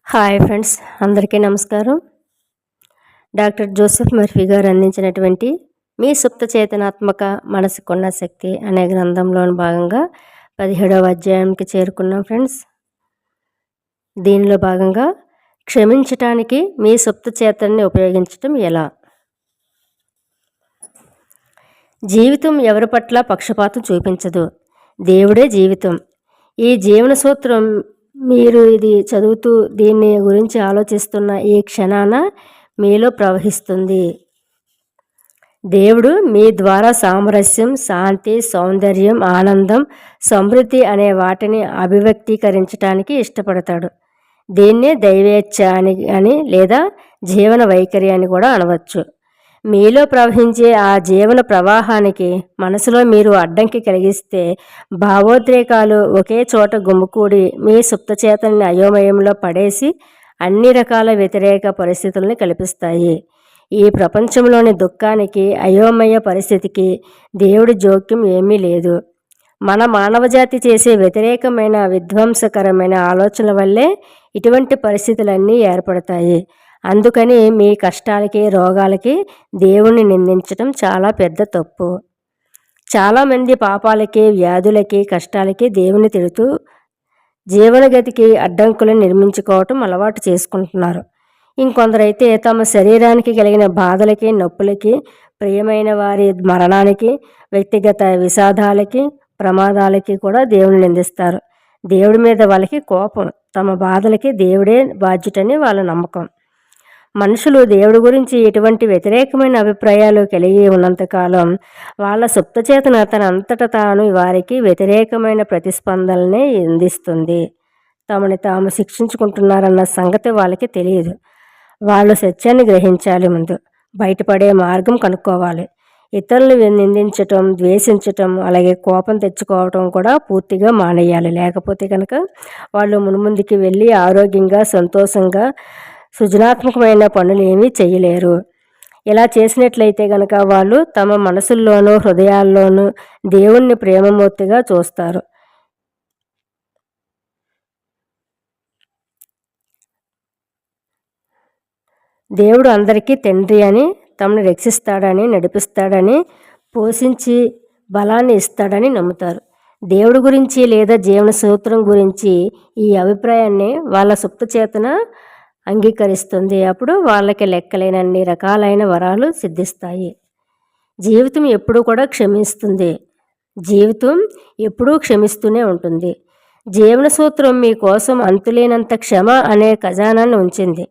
Hi friends, అందరికీ నమస్కారం. Doctor Joseph Murphy గారు అందించినటువంటి మీ సుప్త చేతనాత్మక మనసుకున్న శక్తి అనే గ్రంథంలోని భాగంగా 17వ అధ్యాయానికి చేరుకున్నాం ఫ్రెండ్స్. దీనిలో భాగంగా క్షమించటానికి మీ సుప్త చేతనని ఉపయోగించటం ఎలా. జీవితం ఎవరి పట్ల పక్షపాతం చూపించదు, దేవుడే జీవితం. ఈ జీవన సూత్రం మీరు ఇది చదువుతూ దీన్ని గురించి ఆలోచిస్తున్న ఈ క్షణాన మీలో ప్రవహిస్తుంది. దేవుడు మీ ద్వారా సామరస్యం, శాంతి, సౌందర్యం, ఆనందం, సమృద్ధి అనే వాటిని అభివ్యక్తీకరించడానికి ఇష్టపడతాడు. దీన్నే దైవేచ్ఛ అని లేదా జీవన వైఖరి అని కూడా అనవచ్చు. మీలో ప్రవహించే ఆ జీవన ప్రవాహానికి మనసులో మీరు అడ్డంకి కలిగిస్తే భావోద్రేకాలు ఒకే చోట గుమ్ముకూడి మీ సుప్తచేతనని అయోమయంలో పడేసి అన్ని రకాల వ్యతిరేక పరిస్థితుల్ని కల్పిస్తాయి. ఈ ప్రపంచంలోని దుఃఖానికి, అయోమయ పరిస్థితికి దేవుడి జోక్యం ఏమీ లేదు. మన మానవజాతి చేసే వ్యతిరేకమైన విధ్వంసకరమైన ఆలోచనల వల్లే ఇటువంటి పరిస్థితులన్నీ ఏర్పడతాయి. అందుకని మీ కష్టాలకి, రోగాలకి దేవుణ్ణి నిందించడం చాలా పెద్ద తప్పు. చాలామంది పాపాలకి, వ్యాధులకి, కష్టాలకి దేవుని తిడుతూ జీవనగతికి అడ్డంకులను నిర్మించుకోవటం అలవాటు చేసుకుంటున్నారు. ఇంకొందరైతే తమ శరీరానికి కలిగిన బాధలకి, నొప్పులకి, ప్రియమైన వారి మరణానికి, వ్యక్తిగత విషాదాలకి, ప్రమాదాలకి కూడా దేవుని నిందిస్తారు. దేవుడి మీద వాళ్ళకి కోపం, తమ బాధలకి దేవుడే బాధ్యుటని వాళ్ళ నమ్మకం. మనుషులు దేవుడి గురించి ఎటువంటి వ్యతిరేకమైన అభిప్రాయాలు కలిగి ఉన్నంతకాలం వాళ్ళ సుప్తచేతన తనంతట తాను వారికి వ్యతిరేకమైన ప్రతిస్పందనలనే అందిస్తుంది. తమని తాము శిక్షించుకుంటున్నారన్న సంగతి వాళ్ళకి తెలియదు. వాళ్ళు సత్యాన్ని గ్రహించాలి. ముందు బయటపడే మార్గం కనుక్కోవాలి. ఇతరులను నిందించటం, ద్వేషించటం, అలాగే కోపం తెచ్చుకోవటం కూడా పూర్తిగా మానేయాలి. లేకపోతే కనుక వాళ్ళు మున్ముందుకి వెళ్ళి ఆరోగ్యంగా, సంతోషంగా, సృజనాత్మకమైన పనులు ఏమీ చేయలేరు. ఇలా చేసినట్లయితే కనుక వాళ్ళు తమ మనసుల్లోనూ హృదయాల్లోనూ దేవుణ్ణి ప్రేమమూర్తిగా చూస్తారు. దేవుడు అందరికీ తండ్రి అని, తమను రక్షిస్తాడని, నడిపిస్తాడని, పోషించి బలాన్ని ఇస్తాడని నమ్ముతారు. దేవుడి గురించి లేదా జీవన సూత్రం గురించి ఈ అభిప్రాయాన్ని వాళ్ళ సుప్తచేతన అంగీకరిస్తుంది. అప్పుడు వాళ్ళకి లెక్కలేనన్ని రకాలైన వరాలు సిద్ధిస్తాయి. జీవితం ఎప్పుడూ కూడా క్షమిస్తుంది. జీవితం ఎప్పుడూ క్షమిస్తూనే ఉంటుంది. జీవన సూత్రం మీకోసం అంతులేనంత క్షమ అనే ఖజానాన్ని ఉంచింది.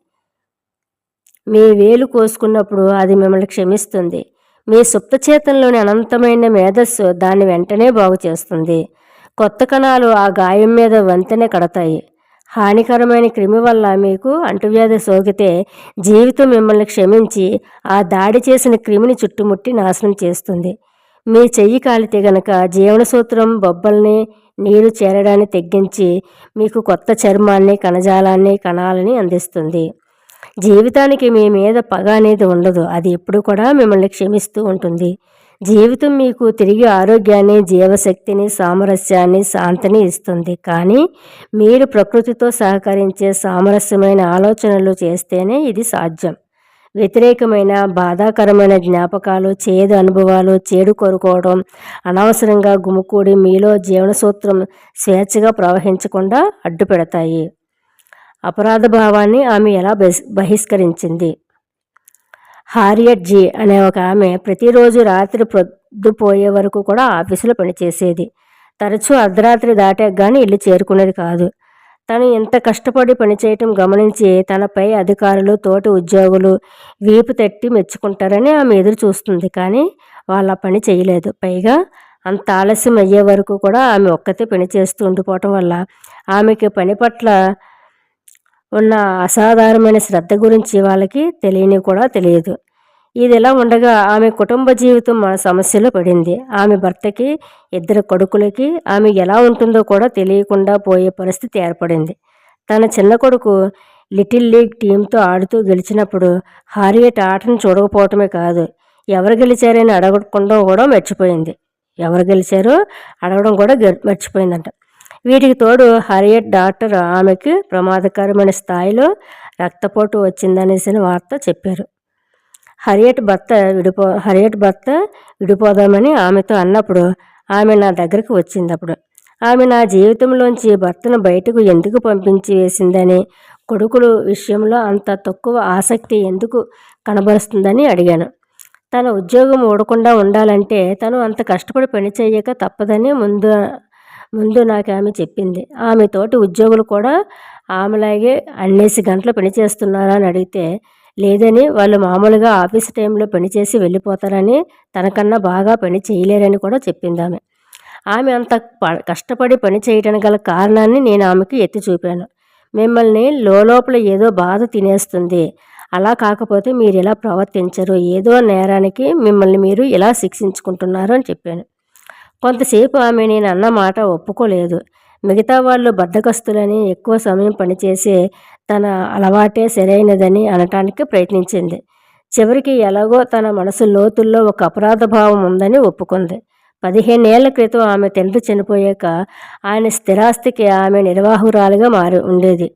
మీ వేలు కోసుకున్నప్పుడు అది మిమ్మల్ని క్షమిస్తుంది. మీ సుప్తచేతనలోని అనంతమైన మేధస్సు దాన్ని వెంటనే బాగు చేస్తుంది. కొత్త కణాలు ఆ గాయం మీద వంతెన కడతాయి. హానికరమైన క్రిమి వల్ల మీకు అంటువ్యాధి సోకితే జీవితం మిమ్మల్ని క్షమించి ఆ దాడి చేసిన క్రిమిని చుట్టుముట్టి నాశనం చేస్తుంది. మీ చెయ్యి కాలితే గనక జీవన సూత్రం బొబ్బల్ని, నీరు చేరడాన్ని తగ్గించి మీకు కొత్త చర్మాన్ని, కణజాలాన్ని, కణాలని అందిస్తుంది. జీవితానికి మీ మీద పగ అనేది ఉండదు. అది ఎప్పుడు కూడా మిమ్మల్ని క్షమిస్తూ ఉంటుంది. జీవితం మీకు తిరిగి ఆరోగ్యాన్ని, జీవశక్తిని, సామరస్యాన్ని, శాంతిని ఇస్తుంది. కానీ మీరు ప్రకృతితో సహకరించే సామరస్యమైన ఆలోచనలు చేస్తేనే ఇది సాధ్యం. వ్యతిరేకమైన, బాధాకరమైన జ్ఞాపకాలు, చేదు అనుభవాలు, చెడు కోరుకోవడం అనవసరంగా గుమికూడి మీలో జీవన సూత్రం స్వేచ్ఛగా ప్రవహించకుండా అడ్డుపెడతాయి. అపరాధ భావాన్ని ఆమె ఎలా బహిష్కరించింది. హారియట్ జీ అనే ఒక ఆమె ప్రతిరోజు రాత్రి పొద్దుపోయే వరకు కూడా ఆఫీసులో పనిచేసేది. తరచూ అర్ధరాత్రి దాటాక కానీ ఇల్లు చేరుకునేది కాదు. తను ఎంత కష్టపడి పనిచేయటం గమనించి తన పై అధికారులు, తోటి ఉద్యోగులు వీపు తట్టి మెచ్చుకుంటారని ఆమె ఎదురు చూస్తుంది. కానీ వాళ్ళ పని చేయలేదు. పైగా అంత ఆలస్యం అయ్యే వరకు కూడా ఆమె ఒక్కతే పని చేస్తూ ఉండిపోవటం వల్ల ఆమెకి పని పట్ల ఉన్న అసాధారణమైన శ్రద్ధ గురించి వాళ్ళకి తెలియదు. ఇది ఎలా ఉండగా ఆమె కుటుంబ జీవితం సమస్యలో పడింది. ఆమె భర్తకి, 2 కొడుకులకి ఆమె ఎలా ఉంటుందో కూడా తెలియకుండా పోయే పరిస్థితి ఏర్పడింది. తన చిన్న కొడుకు లిటిల్ లీగ్ టీంతో ఆడుతూ గెలిచినప్పుడు హారియట్ ఆటను చూడకపోవటమే కాదు, ఎవరు గెలిచారని అడగకుండా కూడా మర్చిపోయింది. ఎవరు గెలిచారో అడగడం కూడా మర్చిపోయిందంట. వీటికి తోడు హరియట్ డాక్టర్ ఆమెకి ప్రమాదకరమైన స్థాయిలో రక్తపోటు వచ్చిందనేసిన వార్త చెప్పారు. హరియట్ భర్త విడిపోదామని ఆమెతో అన్నప్పుడు ఆమె నా దగ్గరకు వచ్చింది. అప్పుడు ఆమె నా జీవితంలోంచి భర్తను బయటకు ఎందుకు పంపించి వేసిందని, కొడుకులు విషయంలో అంత తక్కువ ఆసక్తి ఎందుకు కనబరుస్తుందని అడిగాను. తన ఉద్యోగం ఊడకుండా ఉండాలంటే తను అంత కష్టపడి పని చేయక తప్పదని ముందు నాకు ఆమె చెప్పింది. ఆమె తోటి ఉద్యోగులు కూడా ఆమెలాగే అన్నేసి గంటలు పని చేస్తున్నారా అని అడిగితే లేదని, వాళ్ళు మామూలుగా ఆఫీస్ టైంలో పనిచేసి వెళ్ళిపోతారని, తనకన్నా బాగా పని చేయలేరని కూడా చెప్పింది ఆమె. ఆమె అంత కష్టపడి పని చేయడానికి గల కారణాన్ని నేను ఆమెకి ఎత్తి చూపాను. మిమ్మల్ని లోపల ఏదో బాధ తినేస్తుంది, అలా కాకపోతే మీరు ఇలా ప్రవర్తించరు, ఏదో నేరానికి మిమ్మల్ని మీరు ఇలా శిక్షించుకుంటున్నారు అని చెప్పాను. కొంతసేపు ఆమె నేను అన్న మాట ఒప్పుకోలేదు. మిగతా వాళ్ళు బద్ధకస్తులని, ఎక్కువ సమయం పనిచేసే తన అలవాటే సరైనదని అనటానికి ప్రయత్నించింది. చివరికి ఎలాగో తన మనసు లోతుల్లో ఒక అపరాధ భావం ఉందని ఒప్పుకుంది. 15 ఏళ్ల క్రితం ఆమె తండ్రి చనిపోయాక ఆయన స్థిరాస్తికి ఆమె నిర్వాహకురాలిగా ఉండేది.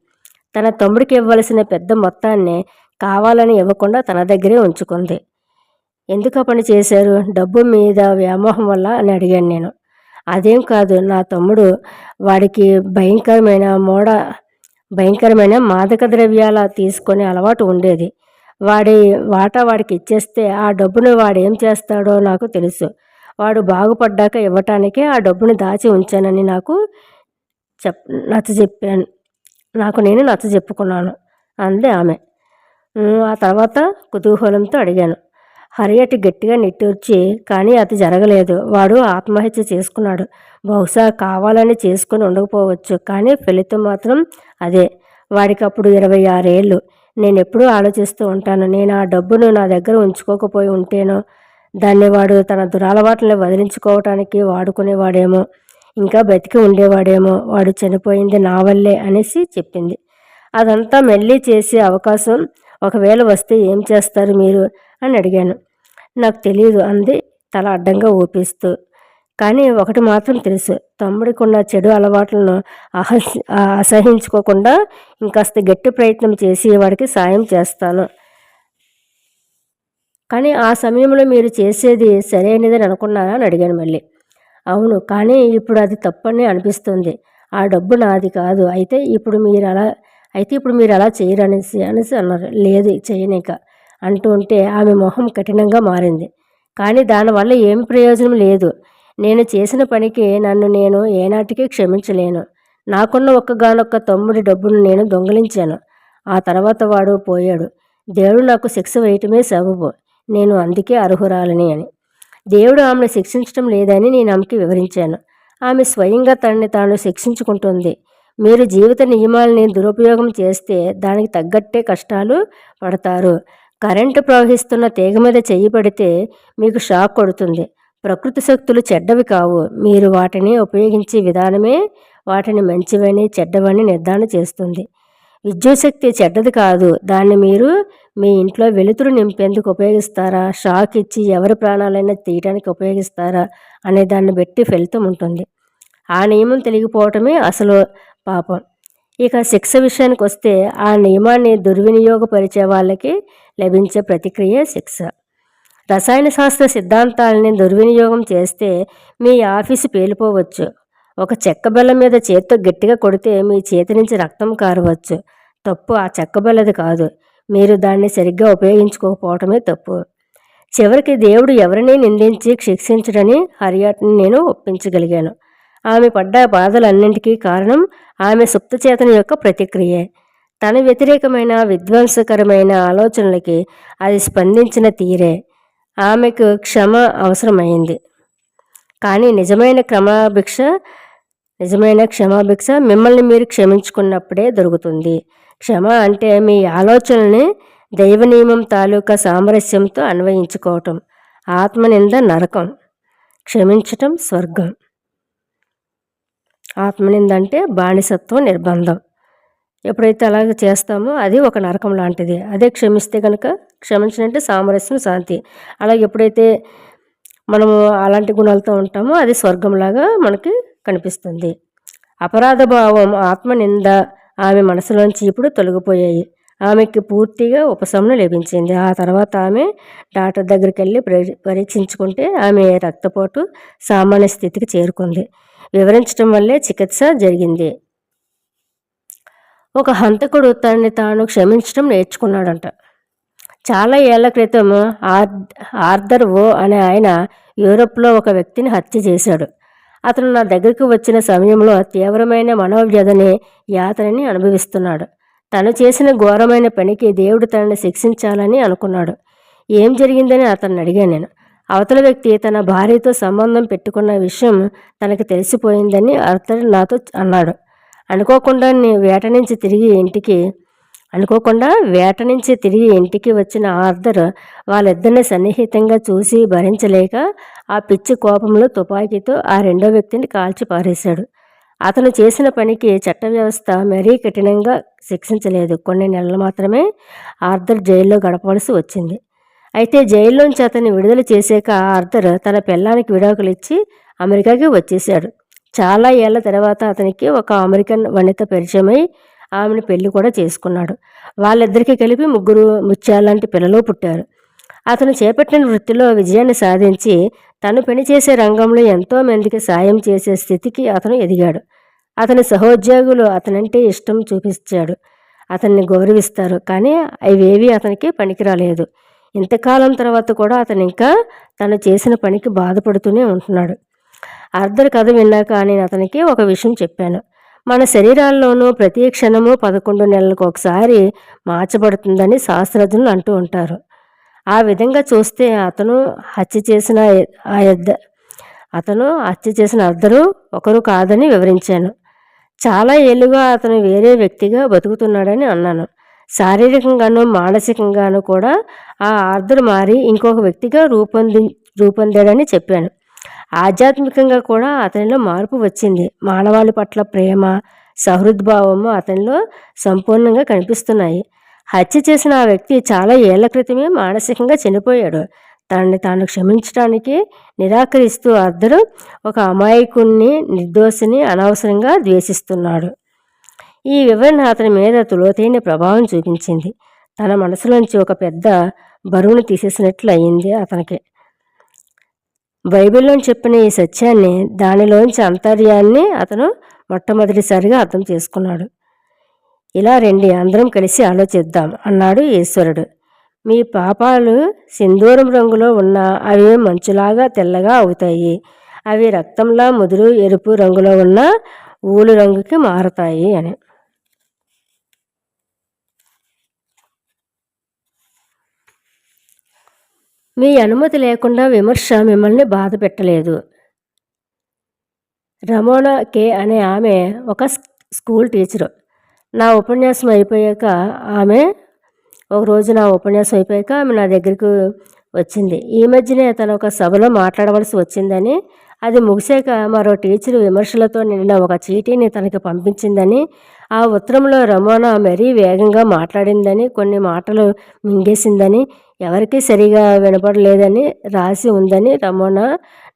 తన తమ్ముడికి ఇవ్వవలసిన పెద్ద మొత్తాన్ని కావాలని ఇవ్వకుండా తన దగ్గరే ఉంచుకుంది. ఎందుకు ఆ పని చేశారు? డబ్బు మీద వ్యామోహం వల్ల అని అడిగాను నేను. అదేం కాదు, నా తమ్ముడు, వాడికి భయంకరమైన మాదక ద్రవ్యాల తీసుకునే అలవాటు ఉండేది. వాడి వాటా వాడికి ఇచ్చేస్తే ఆ డబ్బును వాడేం చేస్తాడో నాకు తెలుసు. వాడు బాగుపడ్డాక ఇవ్వటానికే ఆ డబ్బుని దాచి ఉంచానని నాకు నేను నచ్చ చెప్పుకున్నాను అంది ఆమె. ఆ తర్వాత కుతూహలంతో అడిగాను. హరియట్ గట్టిగా నిట్టూర్చి, కానీ అది జరగలేదు, వాడు ఆత్మహత్య చేసుకున్నాడు. బహుశా కావాలని చేసుకుని ఉండకపోవచ్చు, కానీ ఫలితం మాత్రం అదే. వాడికి అప్పుడు 26 ఏళ్ళు. నేను ఎప్పుడూ ఆలోచిస్తూ ఉంటాను, నేను ఆ డబ్బును నా దగ్గర ఉంచుకోకపోయి ఉంటేనో, దాన్ని వాడు తన దురలవాట్లను వదిలించుకోవటానికి వాడుకునేవాడేమో, ఇంకా బ్రతికి ఉండేవాడేమో. వాడు చనిపోయింది నా వల్లే అనేసి చెప్పింది. అదంతా మళ్ళీ చేసే అవకాశం ఒకవేళ వస్తే ఏం చేస్తారు మీరు అని అడిగాను. నాకు తెలియదు అంది తల అడ్డంగా ఊపిస్తూ. కానీ ఒకటి మాత్రం తెలుసు, తమ్ముడికి ఉన్న చెడు అలవాట్లను అసహించుకోకుండా ఇంకాస్త గట్టి ప్రయత్నం చేసి వాడికి సాయం చేస్తాను. కానీ ఆ సమయంలో మీరు చేసేది సరైనదని అనుకున్నారా అని అడిగాను మళ్ళీ. అవును, కానీ ఇప్పుడు అది తప్పని అనిపిస్తుంది. ఆ డబ్బు నాది కాదు. అయితే ఇప్పుడు మీరు అలా చేయరు అనేసి అన్నారు. లేదు, చేయనిక అంటూ ఉంటే ఆమె మొహం కఠినంగా మారింది. కానీ దానివల్ల ఏమి ప్రయోజనం లేదు. నేను చేసిన పనికి నన్ను నేను ఏనాటికి క్షమించలేను. నాకున్న ఒక్కగానొక్క తమ్ముడి డబ్బును నేను దొంగిలించాను. ఆ తర్వాత వాడు పోయాడు. దేవుడు నాకు శిక్ష వేయటమే సబబు. నేను అందుకే అర్హురాలని అని. దేవుడు ఆమెను శిక్షించడం లేదని నేను ఆమెకి వివరించాను. ఆమె స్వయంగా తనని తాను శిక్షించుకుంటుంది. మీరు జీవిత నియమాలని దురుపయోగం చేస్తే దానికి తగ్గట్టే కష్టాలు పడతారు. కరెంటు ప్రవహిస్తున్న తీగ మీద చెయ్యి పడితే మీకు షాక్ కొడుతుంది. ప్రకృతి శక్తులు చెడ్డవి కావు. మీరు వాటిని ఉపయోగించే విధానమే వాటిని మంచివని చెడ్డవని నిర్ధారణ చేస్తుంది. విద్యుత్ చెడ్డది కాదు. దాన్ని మీరు మీ ఇంట్లో వెలుతురు నింపేందుకు ఉపయోగిస్తారా, షాక్ ఇచ్చి ఎవరి ప్రాణాలైనా తీయడానికి ఉపయోగిస్తారా అనే దాన్ని బట్టి ఫలితం ఉంటుంది. ఆ నియమం తెలియకపోవటమే అసలు పాపం. ఇక శిక్ష విషయానికి వస్తే ఆ నియమాన్ని దుర్వినియోగపరిచే వాళ్ళకి లభించే ప్రతిక్రియ శిక్ష. రసాయన శాస్త్ర సిద్ధాంతాలని దుర్వినియోగం చేస్తే మీ ఆఫీసు పేలిపోవచ్చు. ఒక చెక్క బెల్ల మీద చేత్తో గట్టిగా కొడితే మీ చేతి నుంచి రక్తం కారవచ్చు. తప్పు ఆ చెక్క బెల్లది కాదు, మీరు దాన్ని సరిగ్గా ఉపయోగించుకోకపోవటమే తప్పు. చివరికి దేవుడు ఎవరిని నిందించి శిక్షించడని హరియాట్ని నేను ఒప్పించగలిగాను. ఆమె పడ్డ బాధలన్నింటికీ కారణం ఆమె సుప్తచేతన యొక్క ప్రతిక్రియే. తన వ్యతిరేకమైన విధ్వంసకరమైన ఆలోచనలకి అది స్పందించిన తీరే. ఆమెకు క్షమ అవసరమైంది. కానీ నిజమైన క్షమాభిక్ష మిమ్మల్ని మీరు క్షమించుకున్నప్పుడే దొరుకుతుంది. క్షమ అంటే మీ ఆలోచనల్ని దైవ నియమం తాలూకా సామరస్యంతో అన్వయించుకోవటం. ఆత్మనింద నరకం, క్షమించటం స్వర్గం. ఆత్మనింద అంటే బానిసత్వం, నిర్బంధం. ఎప్పుడైతే అలాగ చేస్తామో అది ఒక నరకం లాంటిది. అదే క్షమిస్తే కనుక, క్షమించనంటే సామరస్యం, శాంతి. అలాగే ఎప్పుడైతే మనము అలాంటి గుణాలతో ఉంటామో అది స్వర్గంలాగా మనకి కనిపిస్తుంది. అపరాధ భావం, ఆత్మనింద ఆమె మనసులోంచి ఇప్పుడు తొలగిపోయాయి. ఆమెకి పూర్తిగా ఉపశమనం లభించింది. ఆ తర్వాత ఆమె డాక్టర్ దగ్గరికి వెళ్ళి పరీక్షించుకుంటే ఆమె రక్తపోటు సామాన్య స్థితికి చేరుకుంది. వివరించడం వల్లే చికిత్స జరిగింది. ఒక హంతకుడు తనని తాను క్షమించడం నేర్చుకున్నాడంట. చాలా ఏళ్ల క్రితం ఆర్థర్ ఓ అనే ఆయన యూరోప్లో ఒక వ్యక్తిని హత్య చేశాడు. అతను నా దగ్గరికి వచ్చిన సమయంలో తీవ్రమైన మనోవ్యధని, యాతనని అనుభవిస్తున్నాడు. తను చేసిన ఘోరమైన పనికి దేవుడు తనని శిక్షించాలని అనుకున్నాడు. ఏం జరిగిందని అతన్ని అడిగాను నేను. అవతల వ్యక్తి తన భార్యతో సంబంధం పెట్టుకున్న విషయం తనకి తెలిసిపోయిందని ఆర్థర్ నాతో అన్నాడు. అనుకోకుండా వేట నుంచి తిరిగి ఇంటికి వచ్చిన ఆర్థర్ వాళ్ళిద్దరిని సన్నిహితంగా చూసి భరించలేక ఆ పిచ్చి కోపంలో తుపాకీతో ఆ రెండో వ్యక్తిని కాల్చి పారేశాడు. అతను చేసిన పనికి చట్ట వ్యవస్థ మరీ కఠినంగా శిక్షించలేదు. కొన్ని నెలలు మాత్రమే ఆర్థర్ జైల్లో గడపవలసి వచ్చింది. అయితే జైల్లోంచి అతన్ని విడుదల చేశాక ఆర్థర్ తన పెళ్ళానికి విడాకులు ఇచ్చి అమెరికాకి వచ్చేశాడు. చాలా ఏళ్ల తర్వాత అతనికి ఒక అమెరికన్ వనిత పరిచయమై ఆమెను పెళ్లి కూడా చేసుకున్నాడు. వాళ్ళిద్దరికీ కలిపి 3 ముత్యాలాంటి పిల్లలు పుట్టారు. అతను చేపట్టిన వృత్తిలో విజయాన్ని సాధించి తను పనిచేసే రంగంలో ఎంతో మందికి సాయం చేసే స్థితికి అతను ఎదిగాడు. అతని సహోద్యోగులు అతనంటే ఇష్టం చూపించాడు. అతన్ని గౌరవిస్తారు. కానీ అవేవి అతనికి పనికిరాలేదు. ఇంతకాలం తర్వాత కూడా అతను ఇంకా తను చేసిన పనికి బాధపడుతూనే ఉంటున్నాడు. ఆర్థర్ కథ విన్నాక నేను అతనికి ఒక విషయం చెప్పాను. మన శరీరాల్లోనూ ప్రతి క్షణము 11 నెలలకు ఒకసారి మార్చబడుతుందని శాస్త్రజ్ఞులు అంటూ ఉంటారు. ఆ విధంగా చూస్తే అతను హత్య చేసిన అర్థరు ఒకరు కాదని వివరించాను. చాలా ఏళ్ళుగా అతను వేరే వ్యక్తిగా బతుకుతున్నాడని అన్నాను. శారీరకంగానూ మానసికంగానూ కూడా ఆ ఆర్థర్ మారి ఇంకొక వ్యక్తిగా రూపొందాడని చెప్పాను. ఆధ్యాత్మికంగా కూడా అతనిలో మార్పు వచ్చింది. మానవాళి పట్ల ప్రేమ, సహృద్భావము అతనిలో సంపూర్ణంగా కనిపిస్తున్నాయి. హత్య చేసిన ఆ వ్యక్తి చాలా ఏళ్ల క్రితమే మానసికంగా చనిపోయాడు. తనని తాను క్షమించడానికి నిరాకరిస్తూ ఆర్థర్ ఒక అమాయకుణ్ణి, నిర్దోషిని అనవసరంగా ద్వేషిస్తున్నాడు. ఈ వివరణ అతని మీద లోతైన ప్రభావం చూపించింది. తన మనసులోంచి ఒక పెద్ద బరువును తీసేసినట్లు అయింది అతనికి. బైబిల్లో చెప్పిన ఈ సత్యాన్ని, దానిలోంచి అంతర్యాన్ని అతను మొట్టమొదటిసారిగా అర్థం చేసుకున్నాడు. ఇలా రండి, అందరం కలిసి ఆలోచిద్దాం అన్నాడు ఈశ్వరుడు. మీ పాపాలు సింధూరం రంగులో ఉన్న అవి మంచులాగా తెల్లగా అవుతాయి. అవి రక్తంలా ముదురు ఎరుపు రంగులో ఉన్న ఊలు రంగుకి మారతాయి అని. మీ అనుమతి లేకుండా విమర్శ మిమ్మల్ని బాధ పెట్టలేదు. రమోనా కే అనే ఆమె ఒక స్కూల్ టీచరు. నా ఉపన్యాసం అయిపోయాక ఆమె నా దగ్గరికి వచ్చింది. ఈ మధ్యనే తను ఒక సభలో మాట్లాడవలసి వచ్చిందని, అది ముగిసాక మరో టీచరు విమర్శలతో నిండిన ఒక చీటీని తనకి పంపించిందని, ఆ ఉత్తరంలో రమోనా మరీ వేగంగా మాట్లాడిందని, కొన్ని మాటలు మింగేసిందని, ఎవరికీ సరిగా వినపడలేదని రాసి ఉందని రమోనా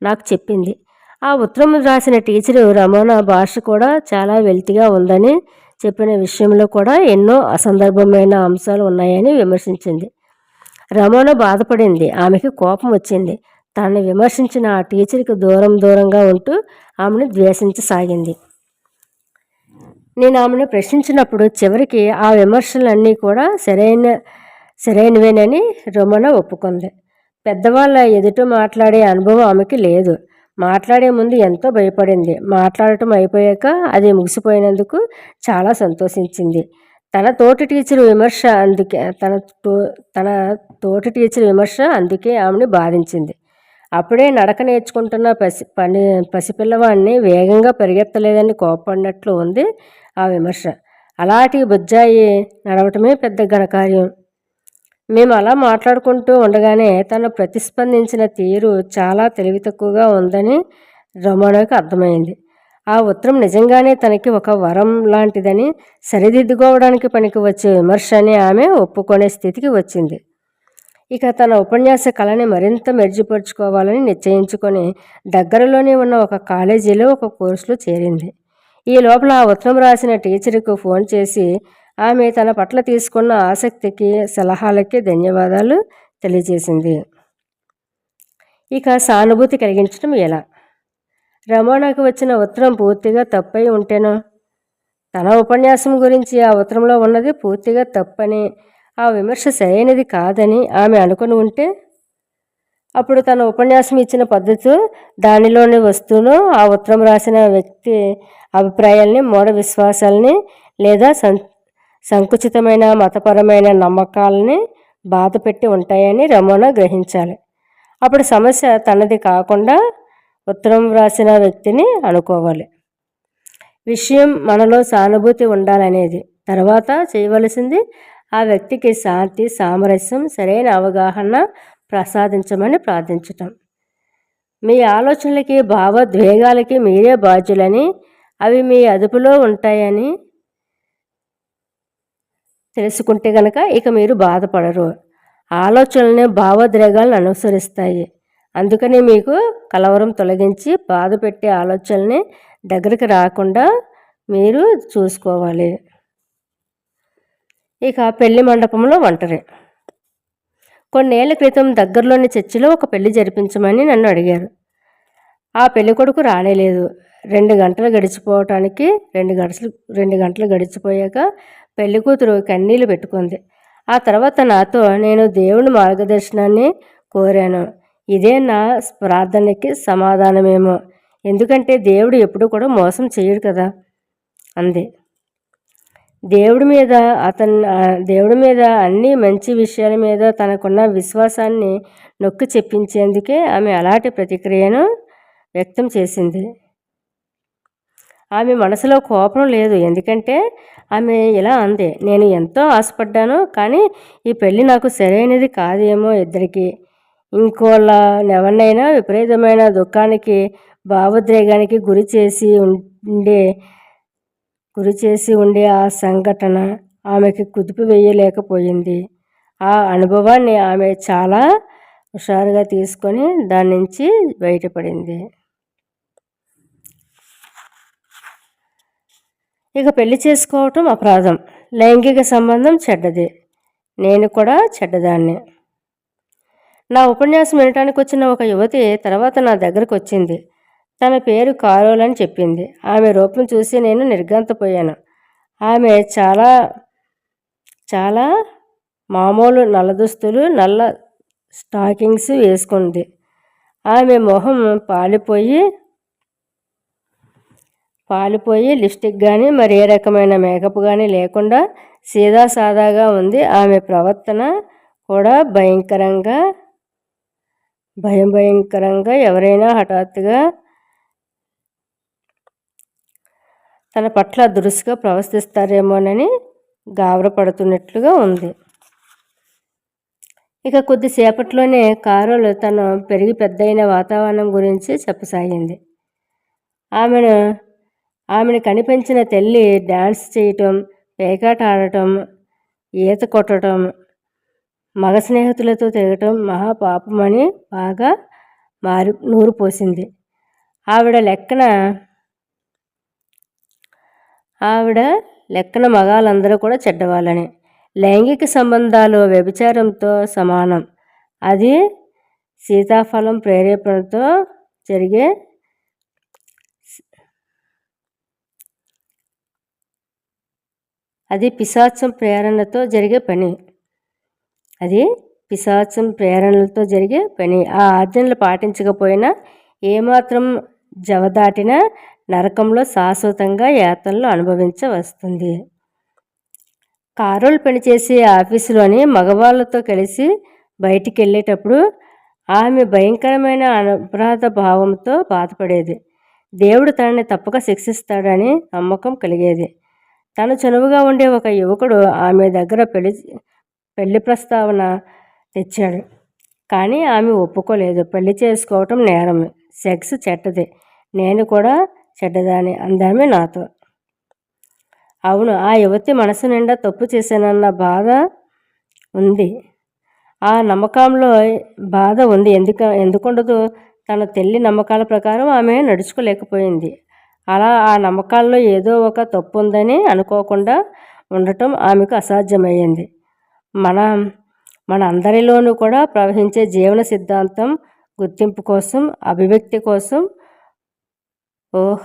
నాకు చెప్పింది. ఆ ఉత్తరం రాసిన టీచరు రమోనా భాష కూడా చాలా వెలితిగా ఉందని, చెప్పిన విషయంలో కూడా ఎన్నో అసందర్భమైన అంశాలు ఉన్నాయని విమర్శించింది. రమోనా బాధపడింది. ఆమెకి కోపం వచ్చింది. తనని విమర్శించిన ఆ టీచర్కి దూరంగా ఉంటూ ఆమెను ద్వేషించసాగింది. నేను ఆమెను ప్రశ్నించినప్పుడు చివరికి ఆ విమర్శలన్నీ కూడా సరైనవేనని రమోనా ఒప్పుకుంది. పెద్దవాళ్ళ ఎదుట మాట్లాడే అనుభవం ఆమెకి లేదు. మాట్లాడే ముందు ఎంతో భయపడింది. మాట్లాడటం అయిపోయాక అది ముగిసిపోయినందుకు చాలా సంతోషించింది. తన తోటి టీచర్ విమర్శ అందుకే ఆమెను బాధించింది. అప్పుడే నడక నేర్చుకుంటున్న పసిపిల్లవాడిని వేగంగా పరిగెత్తలేదని కోపడినట్లు ఉంది ఆ విమర్శ. అలాంటి బుజ్జాయి నడవటమే పెద్ద ఘనకార్యం. మేము అలా మాట్లాడుకుంటూ ఉండగానే తను ప్రతిస్పందించిన తీరు చాలా తెలివి తక్కువగా ఉందని రమోనాకి అర్థమైంది. ఆ ఉత్తరం నిజంగానే తనకి ఒక వరం లాంటిదని, సరిదిద్దుకోవడానికి పనికి వచ్చే విమర్శ అని ఆమె ఒప్పుకునే స్థితికి వచ్చింది. ఇక తన ఉపన్యాస కళని మరింత మెరుగుపరుచుకోవాలని నిశ్చయించుకొని దగ్గరలోనే ఉన్న ఒక కాలేజీలో ఒక కోర్సులో చేరింది. ఈ లోపల ఆ ఉత్తరం రాసిన టీచర్కు ఫోన్ చేసి ఆమె తన పట్ల తీసుకున్న ఆసక్తికి సలహాలకి ధన్యవాదాలు తెలియజేసింది. ఇక సానుభూతి కలిగించడం ఎలా? రమోనాకు వచ్చిన ఉత్తరం పూర్తిగా తప్పై ఉంటేనో, తన ఉపన్యాసం గురించి ఆ ఉత్తరంలో ఉన్నది పూర్తిగా తప్పని, ఆ విమర్శ సరైనది కాదని ఆమె అనుకుని ఉంటే, అప్పుడు తన ఉపన్యాసం ఇచ్చిన పద్ధతి, దానిలోని వస్తువును, ఆ ఉత్తరం రాసిన వ్యక్తి అభిప్రాయాల్ని, మూఢ విశ్వాసాలని లేదా సంకుచితమైన మతపరమైన నమ్మకాలని బాధపెట్టి ఉంటాయని రమోనా గ్రహించాలి. అప్పుడు సమస్య తనది కాకుండా ఉత్తరం రాసిన వ్యక్తిని అనుకోవాలి. విషయం మనలో సానుభూతి ఉండాలనేది. తర్వాత చేయవలసింది ఆ వ్యక్తికి శాంతి, సామరస్యం, సరైన అవగాహన ప్రసాదించమని ప్రార్థించటం. మీ ఆలోచనలకి, భావోద్వేగాలకి మీరే బాధ్యులని, అవి మీ అదుపులో ఉంటాయని తెలుసుకుంటే గనక ఇక మీరు బాధపడరు. ఆలోచనలని, భావోద్వేగాలను అనుసరిస్తాయి. అందుకని మీకు కలవరం తొలగించి బాధ పెట్టే ఆలోచనల్ని దగ్గరికి రాకుండా మీరు చూసుకోవాలి. ఇక పెళ్లి మండపంలో ఒంటరి. కొన్నేళ్ల క్రితం దగ్గరలోని చర్చిలో ఒక పెళ్లి జరిపించమని నన్ను అడిగారు. ఆ పెళ్ళికొడుకు రానేలేదు. 2 గంటలు గడిచిపోవటానికి 2 గంటలు గడిచిపోయాక పెళ్లి కూతురు కన్నీళ్లు పెట్టుకుంది. ఆ తర్వాత నాతో, నేను దేవుని మార్గదర్శనాన్ని కోరాను. ఇదే నా ప్రార్థనకి సమాధానమేమో. ఎందుకంటే దేవుడు ఎప్పుడు కూడా మోసం చేయడు కదా అంది. దేవుడి మీద అన్ని మంచి విషయాల మీద తనకున్న విశ్వాసాన్ని నొక్కి చెప్పించేందుకే ఆమె అలాంటి ప్రతిక్రియను వ్యక్తం చేసింది. ఆమె మనసులో కోపం లేదు. ఎందుకంటే ఆమె ఇలా అంది, నేను ఎంతో ఆశపడ్డాను, కానీ ఈ పెళ్ళి నాకు సరైనది కాదేమో. ఇద్దరికి ఇంకోళ్ళెవరినైనా విపరీతమైన దుఃఖానికి, భావోద్వేగానికి గురి చేసి ఉండే ఆ సంఘటన ఆమెకి కుదిపి వేయలేకపోయింది. ఆ అనుభవాన్ని ఆమె చాలా హుషారుగా తీసుకొని దాని నుంచి బయటపడింది. ఇక పెళ్లి చేసుకోవటం అపరాధం, లైంగిక సంబంధం చెడ్డది, నేను కూడా చెడ్డదాన్ని. నా ఉపన్యాసం వినటానికి వచ్చిన ఒక యువతి తర్వాత నా దగ్గరకు వచ్చింది. తన పేరు కారోల్ అని చెప్పింది. ఆమె రూపం చూసి నేను నిర్ఘాంతపోయాను. ఆమె చాలా చాలా మామూలు నల్ల దుస్తులు, నల్ల స్టాకింగ్స్ వేసుకుంది. ఆమె మొహం పాలిపోయి లిప్స్టిక్ కానీ మరే రకమైన మేకప్ కానీ లేకుండా సీదాసాదాగా ఉంది. ఆమె ప్రవర్తన కూడా భయంకరంగా ఎవరైనా హఠాత్తుగా తన పట్ల దురుసుగా ప్రవర్తిస్తారేమోనని గాబరపడుతున్నట్లుగా ఉంది. ఇక కొద్దిసేపట్లోనే కారోల్ తను పెరిగి పెద్దయిన వాతావరణం గురించి చెప్పసాగింది. ఆమెను కనిపించిన తల్లి డాన్స్ చేయటం, పేకాట ఆడటం, ఈత కొట్టడం, మగ స్నేహితులతో తిరగటం మహాపాపమని బాగా నూరు పోసింది. ఆవిడ లెక్కన మగాళ్ళందరూ కూడా చెడ్డవాళ్ళని, లైంగిక సంబంధాలు వ్యభిచారంతో సమానం, అది సీతాఫలం ప్రేరేపణతో జరిగే అది పిశాచం ప్రేరణతో జరిగే పని. ఆ ఆజ్ఞలు పాటించకపోయినా, ఏమాత్రం జవదాటినా నరకంలో శాశ్వతంగా యాతనలు అనుభవించవస్తుంది. కారోల్ పనిచేసే ఆఫీసులోని మగవాళ్ళతో కలిసి బయటికి వెళ్ళేటప్పుడు ఆమె భయంకరమైన అపరాధ భావంతో బాధపడేది. దేవుడు తనని తప్పక శిక్షిస్తాడని నమ్మకం కలిగేది. తను చనువుగా ఉండే ఒక యువకుడు ఆమె దగ్గర పెళ్లి ప్రస్తావన తెచ్చాడు. కానీ ఆమె ఒప్పుకోలేదు. పెళ్లి చేసుకోవటం నేరం, సెక్స్ చెడ్డది, నేను కూడా చెడ్డదాని అందామె నాతో. అవును, ఆ యువతి మనసు నిండా తప్పు చేశానన్న బాధ ఉంది. ఆ నమ్మకంలో బాధ ఉంది. ఎందుకుండదు? తన తల్లి నమ్మకాల ప్రకారం ఆమె నడుచుకోలేకపోయింది. అలా ఆ నమ్మకాల్లో ఏదో ఒక తప్పు ఉందని అనుకోకుండా ఉండటం ఆమెకు అసాధ్యమయ్యింది. మన మన అందరిలోనూ కూడా ప్రవహించే జీవన సిద్ధాంతం గుర్తింపు కోసం, అభివ్యక్తి కోసం ఊహ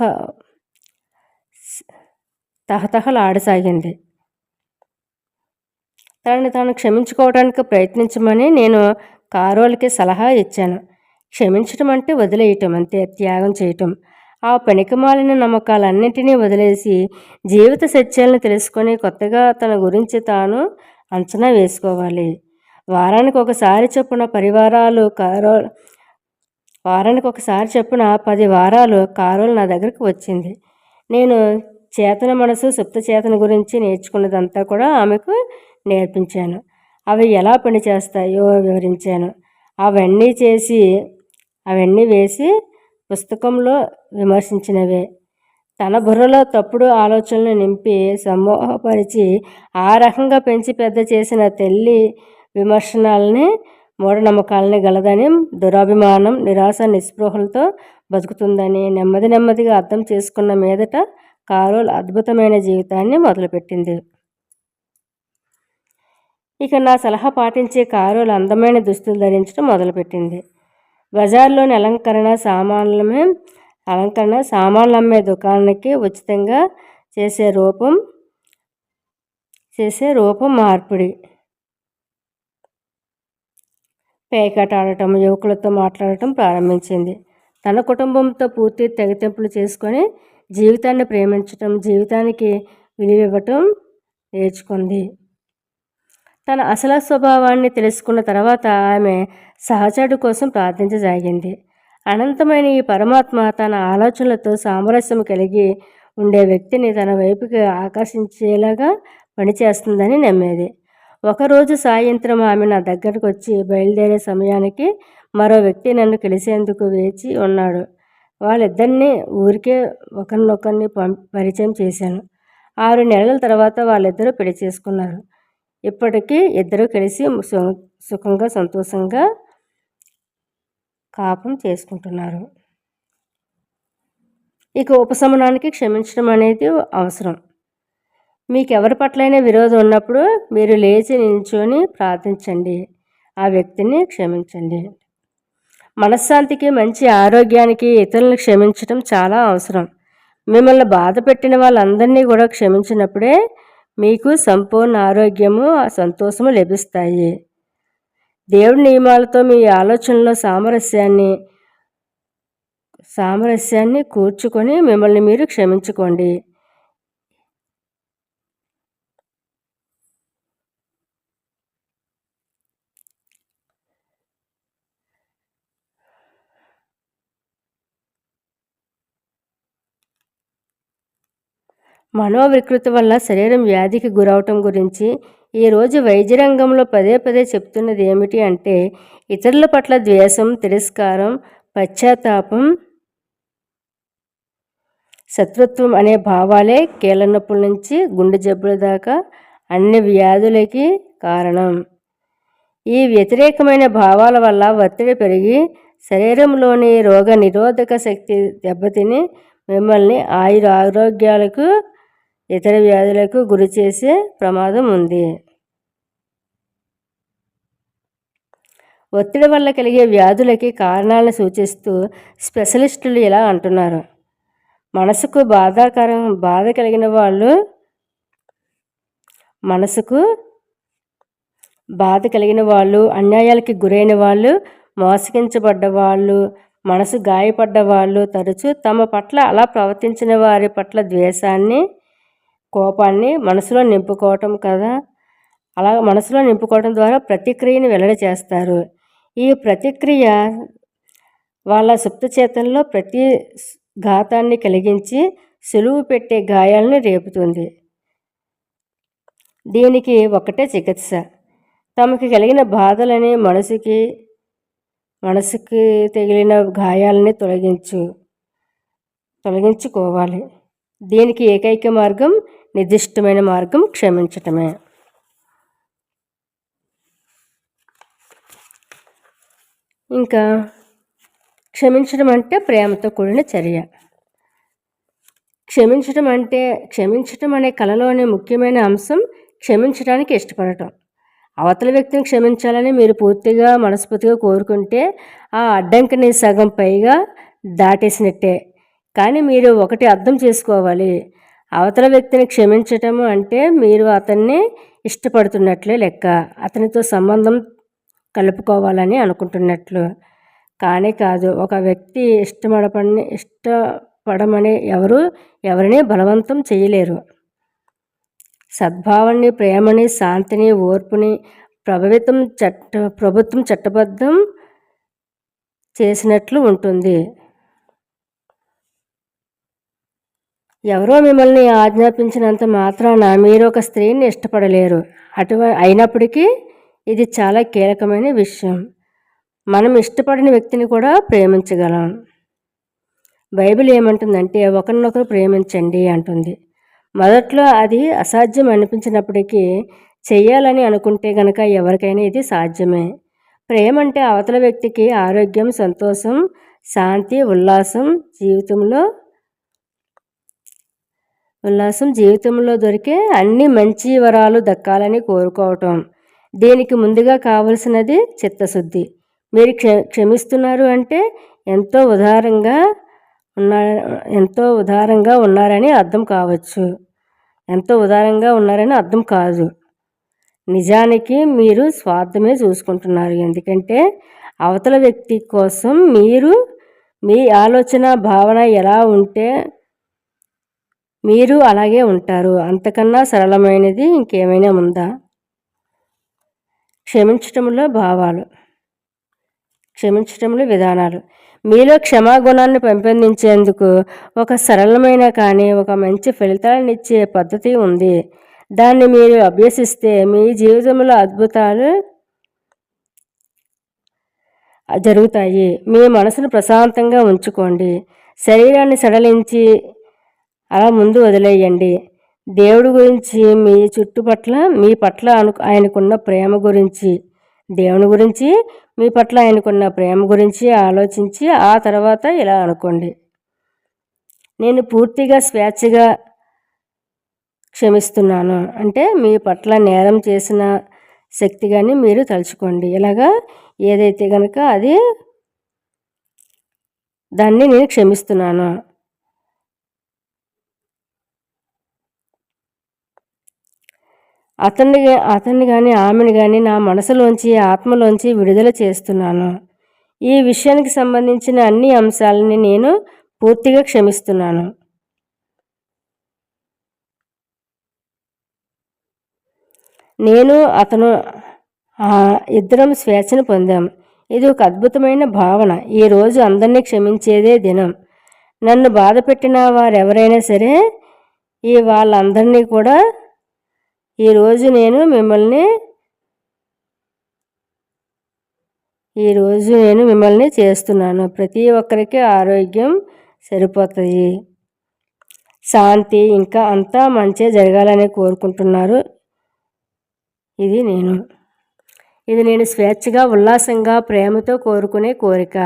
తహతహలాడసాగింది. తనని తాను క్షమించుకోవడానికి ప్రయత్నించమని నేను కారోల్కి సలహా ఇచ్చాను. క్షమించటం అంటే వదిలేయటం అంతే, త్యాగం చేయటం. ఆ పనికిమాలిన నమ్మకాలన్నింటినీ వదిలేసి జీవిత సత్యాలను తెలుసుకొని కొత్తగా తన గురించి తాను అంచనా వేసుకోవాలి. వారానికి ఒకసారి చొప్పున 10 వారాలు కారోల్ నా దగ్గరకు వచ్చింది. నేను చేతన మనసు, సుప్త చేతన గురించి నేర్చుకున్నదంతా కూడా ఆమెకు నేర్పించాను. అవి ఎలా పనిచేస్తాయో వివరించాను. అవన్నీ వేసి పుస్తకంలో విమర్శించినవే. తన బుర్రలో తప్పుడు ఆలోచనలు నింపి సమూహపరిచి ఆ రకంగా పెంచి పెద్ద చేసిన తల్లి విమర్శనాలని, మూఢనమ్మకాలని గలదని, దురాభిమానం, నిరాశ నిస్పృహలతో బతుకుతుందని నెమ్మదిగా అర్థం చేసుకున్న మీదట కారోల్ అద్భుతమైన జీవితాన్ని మొదలుపెట్టింది. ఇక నా సలహా పాటించే కారోల్ అందమైన దుస్తులు ధరించడం మొదలుపెట్టింది. బజార్లోని అలంకరణ సామాన్లు అమ్మే దుకాణానికి ఉచితంగా చేసే రూపం మార్పిడి, పేకాట ఆడటం, యువకులతో మాట్లాడటం ప్రారంభించింది. తన కుటుంబంతో పూర్తి తెగతెంపులు చేసుకొని జీవితాన్ని ప్రేమించటం, జీవితానికి విలువివ్వటం నేర్చుకుంది. తన అసలు స్వభావాన్ని తెలుసుకున్న తర్వాత ఆమె సహచరుడు కోసం ప్రార్థించసాగింది. అనంతమైన ఈ పరమాత్మ తన ఆలోచనలతో సామరస్యం కలిగి ఉండే వ్యక్తిని తన వైపుకి ఆకర్షించేలాగా పనిచేస్తుందని నమ్మేది. ఒకరోజు సాయంత్రం ఆమె నా దగ్గరకు వచ్చి, బయలుదేరే సమయానికి మరో వ్యక్తి నన్ను కలిసేందుకు వేచి ఉన్నాడు. వాళ్ళిద్దరినీ ఊరికే ఒకరినొకరిని పరిచయం చేశాను. 6 నెలల తర్వాత వాళ్ళిద్దరూ పెళ్లి చేసుకున్నారు. ఇప్పటికీ ఇద్దరూ కలిసి సుఖంగా సంతోషంగా కాపురం చేసుకుంటున్నారు. ఇక ఉపశమనానికి క్షమించడం అనేది అవసరం. మీకెవరి పట్లైనా విరోధం ఉన్నప్పుడు మీరు లేచి నిల్చొని ప్రార్థించండి, ఆ వ్యక్తిని క్షమించండి. మనశ్శాంతికి, మంచి ఆరోగ్యానికి ఇతరులను క్షమించడం చాలా అవసరం. మిమ్మల్ని బాధ పెట్టిన వాళ్ళందరినీ కూడా క్షమించినప్పుడే మీకు సంపూర్ణ ఆరోగ్యము, సంతోషము లభిస్తాయి. దేవుడి నియమాలతో మీ ఆలోచనలో సామరస్యాన్ని కూర్చుకొని మిమ్మల్ని మీరు క్షమించుకోండి. మనోవికృతి వల్ల శరీరం వ్యాధికి గురవటం గురించి ఈరోజు వైద్య రంగంలో పదే చెప్తున్నది ఏమిటి అంటే, ఇతరుల పట్ల ద్వేషం, తిరస్కారం, పశ్చాత్తాపం, శత్రుత్వం అనే భావాలే కీళ్ళ నొప్పుల నుంచి గుండె జబ్బుల దాకా అన్ని వ్యాధులకి కారణం. ఈ వ్యతిరేకమైన భావాల వల్ల ఒత్తిడి పెరిగి శరీరంలోని రోగ నిరోధక శక్తి దెబ్బతిని మిమ్మల్ని ఆరోగ్యాలకు, ఇతర వ్యాధులకు గురి చేసే ప్రమాదం ఉంది. ఒత్తిడి వల్ల కలిగే వ్యాధులకి కారణాలను సూచిస్తూ స్పెషలిస్టులు ఇలా అంటున్నారు. మనసుకు బాధ కలిగిన వాళ్ళు, అన్యాయాలకి గురైన వాళ్ళు, మోసగించబడ్డ వాళ్ళు, మనసు గాయపడ్డ వాళ్ళు తరచూ తమ పట్ల అలా ప్రవర్తించిన వారి పట్ల ద్వేషాన్ని, కోపాన్ని మనసులో నింపుకోవటం ద్వారా ప్రతిక్రియను వెల్లడి చేస్తారు. ఈ ప్రతిక్రియ వాళ్ళ సుప్తచేతనలో ప్రతి ఘాతాన్ని కలిగించి సులువు పెట్టే గాయాలను రేపుతుంది. దీనికి ఒకటే చికిత్స. తమకి కలిగిన బాధలని, మనసుకి తగిలిన గాయాలని తొలగించుకోవాలి. దీనికి ఏకైక మార్గం, నిర్దిష్టమైన మార్గం క్షమించటమే. ఇంకా క్షమించడం అంటే ప్రేమతో కూడిన చర్య. క్షమించటం అనే కళలోని ముఖ్యమైన అంశం క్షమించడానికి ఇష్టపడటం. అవతల వ్యక్తిని క్షమించాలని మీరు పూర్తిగా మనస్ఫూర్తిగా కోరుకుంటే ఆ అడ్డంకిని సగం పైగా దాటేసినట్టే. కానీ మీరు ఒకటి అర్థం చేసుకోవాలి, అవతల వ్యక్తిని క్షమించటం అంటే మీరు అతన్ని ఇష్టపడుతున్నట్లే లెక్క, అతనితో సంబంధం కలుపుకోవాలని అనుకుంటున్నట్లు. కానీ కాదు. ఒక వ్యక్తి ఇష్టపడమని ఎవరిని బలవంతం చేయలేరు. సద్భావాన్ని, ప్రేమని, శాంతిని, ఓర్పుని ప్రభుత్వం చట్టబద్ధం చేసినట్లు ఉంటుంది. ఎవరో మిమ్మల్ని ఆజ్ఞాపించినంత మాత్రాన మీరు ఒక స్త్రీని ఇష్టపడలేరు. అయినప్పటికీ ఇది చాలా కీలకమైన విషయం. మనం ఇష్టపడిన వ్యక్తిని కూడా ప్రేమించగలం. బైబిల్ ఏమంటుందంటే ఒకరినొకరు ప్రేమించండి అంటుంది. మొదట్లో అది అసాధ్యం అనిపించినప్పటికీ చెయ్యాలని అనుకుంటే గనక ఎవరికైనా ఇది సాధ్యమే. ప్రేమ అంటే అవతల వ్యక్తికి ఆరోగ్యం, సంతోషం, శాంతి, ఉల్లాసం జీవితంలో దొరికే అన్ని మంచి వరాలు దక్కాలని కోరుకోవటం. దీనికి ముందుగా కావలసినది చిత్తశుద్ధి. మీరు క్షమిస్తున్నారు అంటే ఎంతో ఉదారంగా ఉన్నారని అర్థం కావచ్చు, ఎంతో ఉదారంగా ఉన్నారని అర్థం కాదు. నిజానికి మీరు స్వార్థమే చూసుకుంటున్నారు. ఎందుకంటే అవతల వ్యక్తి కోసం మీ ఆలోచన, భావన ఎలా ఉంటే మీరు అలాగే ఉంటారు. అంతకన్నా సరళమైనది ఇంకేమైనా ఉందా? క్షమించటంలో విధానాలు. మీలో క్షమాగుణాన్ని పెంపొందించేందుకు ఒక సరళమైన కానీ ఒక మంచి ఫలితాలనిచ్చే పద్ధతి ఉంది. దాన్ని మీరు అభ్యసిస్తే మీ జీవితంలో అద్భుతాలు జరుగుతాయి. మీ మనసును ప్రశాంతంగా ఉంచుకోండి. శరీరాన్ని సడలించి అలా ముందు వదిలేయండి. దేవుడి గురించి, మీ పట్ల ఆయనకున్న ప్రేమ గురించి, దేవుని గురించి మీ పట్ల ఆయనకున్న ప్రేమ గురించి ఆలోచించి ఆ తర్వాత ఇలా అనుకోండి: నేను పూర్తిగా స్వేచ్ఛగా క్షమిస్తున్నాను. అంటే మీ పట్ల నేరం చేసిన శక్తి కానీ మీరు తలుచుకోండి. ఇలాగా ఏదైతే కనుక దాన్ని నేను క్షమిస్తున్నాను. అతన్ని కానీ ఆమెను కానీ నా మనసులోంచి, ఆత్మలోంచి విడుదల చేస్తున్నాను. ఈ విషయానికి సంబంధించిన అన్ని అంశాలని నేను పూర్తిగా క్షమిస్తున్నాను. అతను ఇద్దరం స్వేచ్ఛను పొందాం. ఇది ఒక అద్భుతమైన భావన. ఈరోజు అందరినీ క్షమించేదే దినం. నన్ను బాధ పెట్టిన వారెవరైనా సరే, వాళ్ళందరినీ కూడా ఈరోజు నేను మిమ్మల్ని చేస్తున్నాను. ప్రతి ఒక్కరికి ఆరోగ్యం సరిపోతుంది, శాంతి, ఇంకా అంతా మంచి జరగాలని కోరుకుంటున్నారు. ఇది నేను స్వేచ్ఛగా, ఉల్లాసంగా, ప్రేమతో కోరుకునే కోరిక.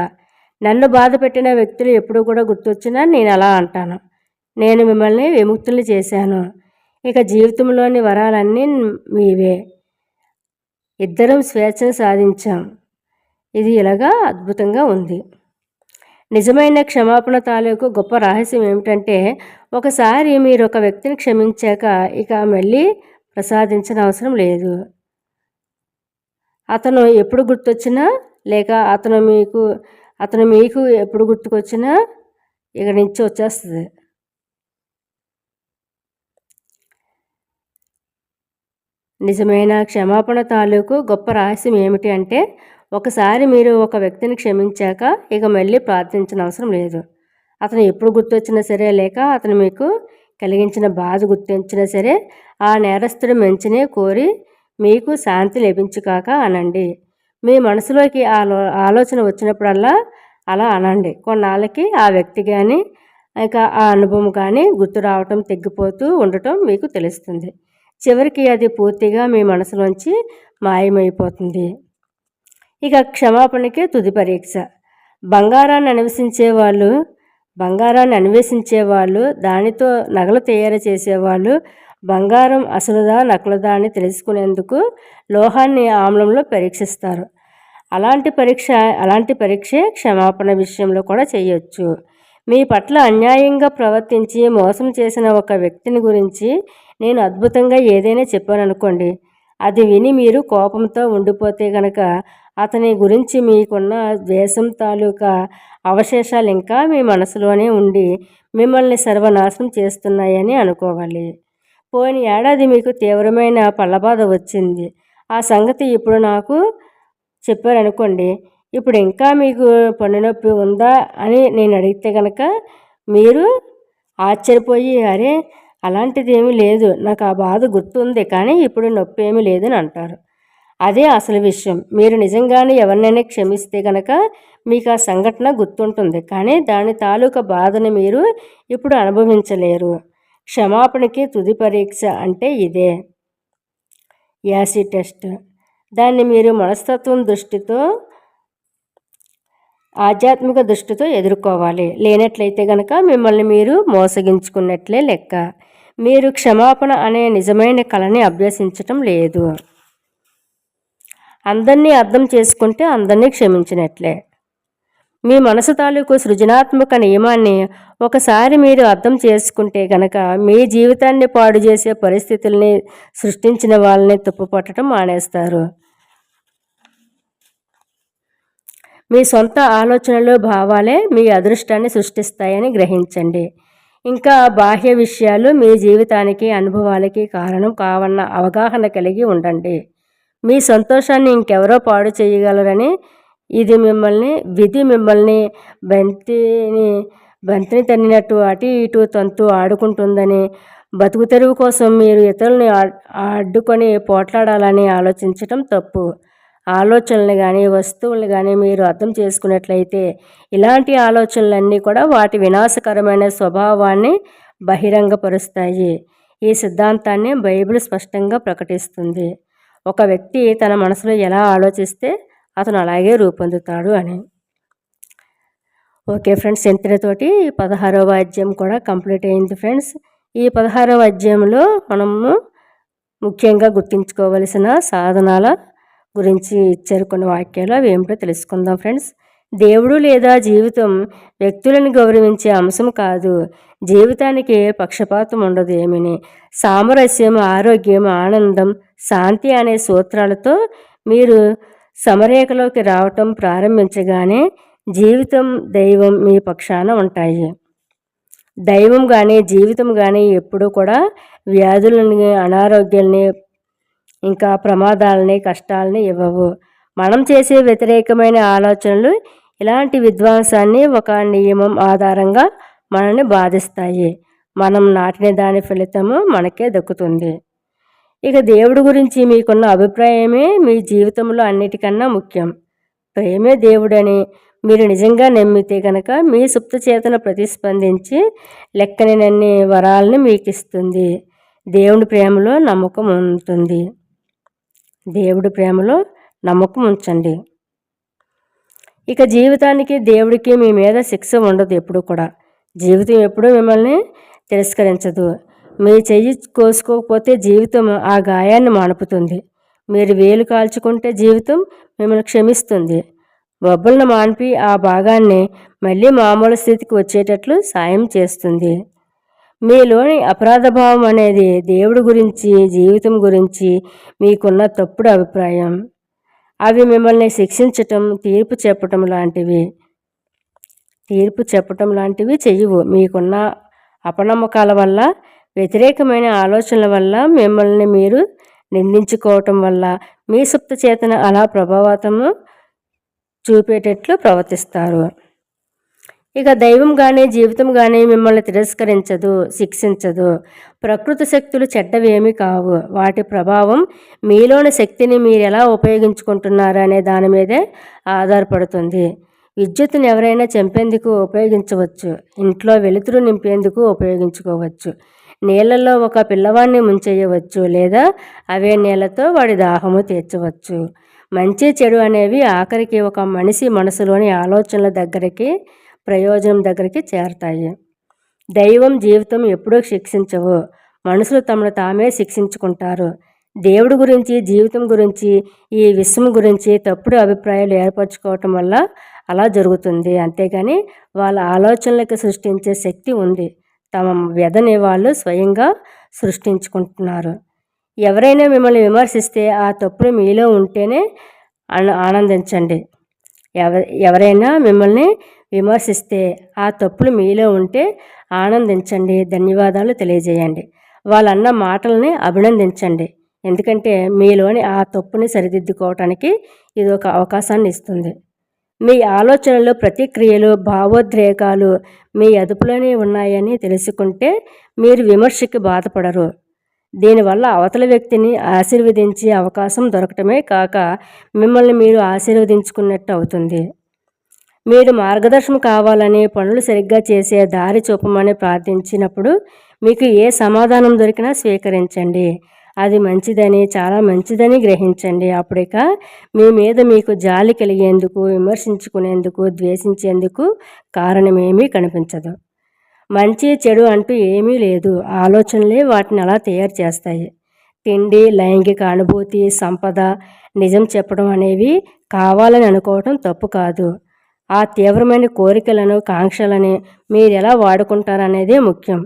నన్ను బాధ పెట్టిన వ్యక్తులు ఎప్పుడు కూడా గుర్తొచ్చినా నేను అలా అంటాను: నేను మిమ్మల్ని విముక్తుల్ని చేశాను. ఇక జీవితంలోని వరాలన్నీ మీవే. ఇద్దరం స్వేచ్ఛను సాధించాం. ఇది ఇలాగా అద్భుతంగా ఉంది. నిజమైన క్షమాపణ తాలూకు గొప్ప రహస్యం ఏమిటంటే, ఒకసారి మీరు ఒక వ్యక్తిని క్షమించాక ఇక మళ్ళీ ప్రసాదించిన అవసరం లేదు. అతను ఎప్పుడు గుర్తొచ్చినా, లేక అతను మీకు ఎప్పుడు గుర్తుకొచ్చినా ఇక్కడి నుంచి వచ్చేస్తుంది. నిజమైన క్షమాపణ తాలూకు గొప్ప రహస్యం ఏమిటి అంటే, ఒకసారి మీరు ఒక వ్యక్తిని క్షమించాక ఇక మళ్ళీ ప్రార్థించిన అవసరం లేదు. అతను ఎప్పుడు గుర్తొచ్చినా సరే, లేక అతను మీకు కలిగించిన బాధ గుర్తించినా సరే, ఆ నేరస్తుడు మంచినే కోరి మీకు శాంతి లభించుకాక అనండి. మీ మనసులోకి ఆలోచన వచ్చినప్పుడల్లా అలా అనండి. కొన్నాళ్ళకి ఆ వ్యక్తి కానీ, ఇక ఆ అనుభవం కానీ గుర్తు రావటం, తగ్గిపోతూ ఉండటం మీకు తెలుస్తుంది. చివరికి అది పూర్తిగా మీ మనసులోంచి మాయమైపోతుంది. ఇక క్షమాపణకే తుది పరీక్ష. బంగారాన్ని అన్వేషించే వాళ్ళు బంగారాన్ని అన్వేషించేవాళ్ళు, దానితో నగలు తయారు చేసేవాళ్ళు బంగారం అసలుదా నకలుదా అని తెలుసుకునేందుకు లోహాన్ని ఆమ్లంలో పరీక్షిస్తారు. అలాంటి పరీక్షే క్షమాపణ విషయంలో కూడా చేయొచ్చు. మీ పట్ల అన్యాయంగా ప్రవర్తించి మోసం చేసిన ఒక వ్యక్తిని గురించి నేను అద్భుతంగా ఏదైనా చెప్పాననుకోండి, అది విని మీరు కోపంతో ఉండిపోతే గనక అతని గురించి మీకున్న ద్వేషం తాలూకా అవశేషాలు ఇంకా మీ మనసులోనే ఉండి మిమ్మల్ని సర్వనాశనం చేస్తున్నాయని అనుకోవాలి. పోయిన ఏడాది మీకు తీవ్రమైన పళ్ళబాధ వచ్చింది. ఆ సంగతి ఇప్పుడు నాకు చెప్పారనుకోండి, ఇప్పుడు ఇంకా మీకు పన్ను నొప్పి ఉందా అని నేను అడిగితే కనుక మీరు ఆశ్చర్యపోయి, అరే అలాంటిది ఏమీ లేదు, నాకు ఆ బాధ గుర్తుంది కానీ ఇప్పుడు నొప్పి ఏమీ లేదని అంటారు. అదే అసలు విషయం. మీరు నిజంగానే ఎవరినైనా క్షమిస్తే కనుక మీకు ఆ సంఘటన గుర్తుంటుంది, కానీ దాని తాలూకా బాధను మీరు ఇప్పుడు అనుభవించలేరు. క్షమాపణకి తుది పరీక్ష అంటే ఇదే, యాసిడ్ టెస్ట్. దాన్ని మీరు మనస్తత్వం దృష్టితో, ఆధ్యాత్మిక దృష్టితో ఎదుర్కోవాలి. లేనట్లయితే కనుక మిమ్మల్ని మీరు మోసగించుకున్నట్లే లెక్క. మీరు క్షమాపణ అనే నిజమైన కళని అభ్యసించటం లేదు. అందరినీ అర్థం చేసుకుంటే అందరినీ క్షమించినట్లే. మీ మనసు తాలూకు సృజనాత్మక నియమాన్ని ఒకసారి మీరు అర్థం చేసుకుంటే గనక మీ జీవితాన్ని పాడు చేసే పరిస్థితుల్ని సృష్టించిన వాళ్ళని తుప్పుపట్టడం మానేస్తారు. మీ సొంత ఆలోచనలు, భావాలే మీ అదృష్టాన్ని సృష్టిస్తాయని గ్రహించండి. ఇంకా బాహ్య విషయాలు మీ జీవితానికి, అనుభవాలకి కారణం కావన్న అవగాహన కలిగి ఉండండి. మీ సంతోషాన్ని ఇంకెవరో పాడు చేయగలరని విధి మిమ్మల్ని బంతిని తన్నినట్టు అటు ఇటు తంతు ఆడుకుంటుందని, బతుకు తెరువు కోసం మీరు ఇతరులని అడ్డుకొని పోట్లాడాలని ఆలోచించటం తప్పు. ఆలోచనలు కానీ వస్తువులను కానీ మీరు అర్థం చేసుకున్నట్లయితే ఇలాంటి ఆలోచనలన్నీ కూడా వాటి వినాశకరమైన స్వభావాన్ని బహిరంగపరుస్తాయి. ఈ సిద్ధాంతాన్ని బైబిల్ స్పష్టంగా ప్రకటిస్తుంది. ఒక వ్యక్తి తన మనసులో ఎలా ఆలోచిస్తే అతను అలాగే రూపొందుతాడు అని. ఓకే ఫ్రెండ్స్, ఇంతటితోటి 16వ అధ్యాయం కూడా కంప్లీట్ అయింది ఫ్రెండ్స్. ఈ 16వ అధ్యాయంలో మనము ముఖ్యంగా గుర్తుంచుకోవలసిన సాధనాల గురించి ఇచ్చారు కొన్ని వాక్యాలు. అవి ఏమిటో తెలుసుకుందాం ఫ్రెండ్స్. దేవుడు లేదా జీవితం వ్యక్తులను గౌరవించే అంశం కాదు. జీవితానికి పక్షపాతం ఉండదు. ఏమిని సామరస్యం, ఆరోగ్యం, ఆనందం, శాంతి అనే సూత్రాలతో మీరు సమరేఖలోకి రావటం ప్రారంభించగానే జీవితం, దైవం మీ పక్షాన ఉంటాయి. దైవం కానీ జీవితం కానీ ఎప్పుడూ కూడా వ్యాధులని, అనారోగ్యాలని, ఇంకా ప్రమాదాలని, కష్టాలని ఇవ్వవు. మనం చేసే వ్యతిరేకమైన ఆలోచనలు ఇలాంటి విధ్వంసాన్ని ఒక నియమం ఆధారంగా మనల్ని బాధిస్తాయి. మనం నాటిన దాని ఫలితము మనకే దక్కుతుంది. ఇక దేవుడి గురించి మీకున్న అభిప్రాయమే మీ జీవితంలో అన్నిటికన్నా ముఖ్యం. ప్రేమే దేవుడని మీరు నిజంగా నమ్మితే కనుక మీ సుప్త చేతన ప్రతిస్పందించి లెక్కనన్ని వరాలని మీకు ఇస్తుంది. దేవుడి ప్రేమలో నమ్మకం ఉంటుంది. దేవుడి ప్రేమలో నమ్మకం ఉంచండి. ఇక జీవితానికి, దేవుడికి మీ మీద శిక్ష ఉండదు. ఎప్పుడు కూడా జీవితం ఎప్పుడూ మిమ్మల్ని తిరస్కరించదు. మీ చెయ్యి కోసుకోకపోతే జీవితం ఆ గాయాన్ని మానుపుతుంది. మీరు వేలు కాల్చుకుంటే జీవితం మిమ్మల్ని క్షమిస్తుంది. బొబ్బలను మాన్పి ఆ భాగాన్ని మళ్ళీ మామూలు స్థితికి వచ్చేటట్లు సాయం చేస్తుంది. మీలోని అపరాధ భావం అనేది దేవుడి గురించి, జీవితం గురించి మీకున్న తప్పుడు అభిప్రాయం. అవి మిమ్మల్ని శిక్షించటం, తీర్పు చెప్పటం లాంటివి చెయ్యవు. మీకున్న అపనమ్మకాల వల్ల, వ్యతిరేకమైన ఆలోచనల వల్ల, మిమ్మల్ని మీరు నిందించుకోవటం వల్ల మీ సుప్త చేతన అలా ప్రభావితము చూపేటట్లు ప్రవర్తిస్తారు. ఇక దైవం కానీ జీవితం కానీ మిమ్మల్ని తిరస్కరించదు, శిక్షించదు. ప్రకృతి శక్తులు చెడ్డవేమీ కావు. వాటి ప్రభావం మీలోని శక్తిని మీరు ఎలా ఉపయోగించుకుంటున్నారు అనే దాని మీదే ఆధారపడుతుంది. విద్యుత్తును ఎవరైనా చంపేందుకు ఉపయోగించవచ్చు. ఇంట్లో వెలుతురు నింపేందుకు ఉపయోగించుకోవచ్చు. నీళ్లలో ఒక పిల్లవాడిని ముంచేయవచ్చు, లేదా అవే నీళ్లతో వాడి దాహము తీర్చవచ్చు. మంచి చెడు అనేవి ఆఖరికి ఒక మనిషి మనసులోని ఆలోచనల దగ్గరికి ప్రయోజనం దగ్గరికి చేరతాయి. దైవం జీవితం ఎప్పుడూ శిక్షించవు, మనుషులు తమను తామే శిక్షించుకుంటారు. దేవుడి గురించి, జీవితం గురించి, ఈ విశ్వం గురించి తప్పుడు అభిప్రాయాలు ఏర్పరచుకోవటం వల్ల అలా జరుగుతుంది. అంతేగాని వాళ్ళ ఆలోచనలకు సృష్టించే శక్తి ఉంది. తమ వ్యధని వాళ్ళు స్వయంగా సృష్టించుకుంటున్నారు. ఎవరైనా మిమ్మల్ని విమర్శిస్తే ఆ తప్పులు మీలో ఉంటేనే ఆనందించండి. ఎవరైనా మిమ్మల్ని విమర్శిస్తే ఆ తప్పులు మీలో ఉంటే ఆనందించండి, ధన్యవాదాలు తెలియజేయండి. వాళ్ళన్న మాటల్ని అభినందించండి. ఎందుకంటే మీలోని ఆ తప్పుని సరిదిద్దుకోవటానికి ఇది ఒక అవకాశాన్ని ఇస్తుంది. మీ ఆలోచనలు, ప్రతిక్రియలు, భావోద్రేకాలు మీ అదుపులోనే ఉన్నాయని తెలుసుకుంటే మీరు విమర్శకి బాధపడరు. దీనివల్ల అవతల వ్యక్తిని ఆశీర్వదించే అవకాశం దొరకటమే కాక మిమ్మల్ని మీరు ఆశీర్వదించుకున్నట్టు అవుతుంది. మీరు మార్గదర్శనం కావాలని, పనులు సరిగ్గా చేసే దారి చూపమని ప్రార్థించినప్పుడు మీకు ఏ సమాధానం దొరికినా స్వీకరించండి. అది మంచిదని, చాలా మంచిదని గ్రహించండి. అప్పుడిక మీ మీద మీకు జాలి కలిగేందుకు, విమర్శించుకునేందుకు, ద్వేషించేందుకు కారణమేమీ కనిపించదు. మంచి చెడు అంటూ ఏమీ లేదు, ఆలోచనలే వాటిని అలా తయారు చేస్తాయి. తిండి, లైంగిక అనుభూతి, సంపద, నిజం చెప్పడం అనేవి కావాలని అనుకోవటం తప్పు కాదు. ఆ తీవ్రమైన కోరికలను, కాంక్షలని మీరు ఎలా వాడుకుంటారనేదే ముఖ్యం.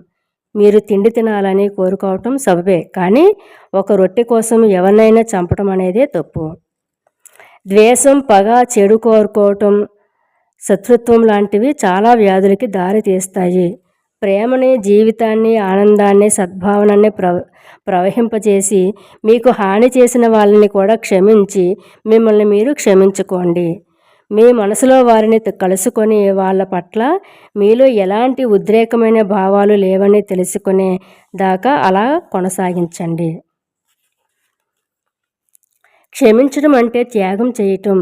మీరు తిండి తినాలని కోరుకోవటం సబబే, కానీ ఒక రొట్టె కోసం ఎవరినైనా చంపడం అనేదే తప్పు. ద్వేషం, పగ, చెడు కోరుకోవటం, శత్రుత్వం లాంటివి చాలా వ్యాధులకి దారి తీస్తాయి. ప్రేమని, జీవితాన్ని, ఆనందాన్ని, సద్భావనాన్ని ప్రవహింపజేసి మీకు హాని చేసిన వాళ్ళని కూడా క్షమించి మిమ్మల్ని మీరు క్షమించుకోండి. మీ మనసులో వారిని కలుసుకొని వాళ్ళ పట్ల మీలో ఎలాంటి ఉద్రేకమైన భావాలు లేవని తెలుసుకునే దాకా అలా కొనసాగించండి. క్షమించడం అంటే త్యాగం చేయటం,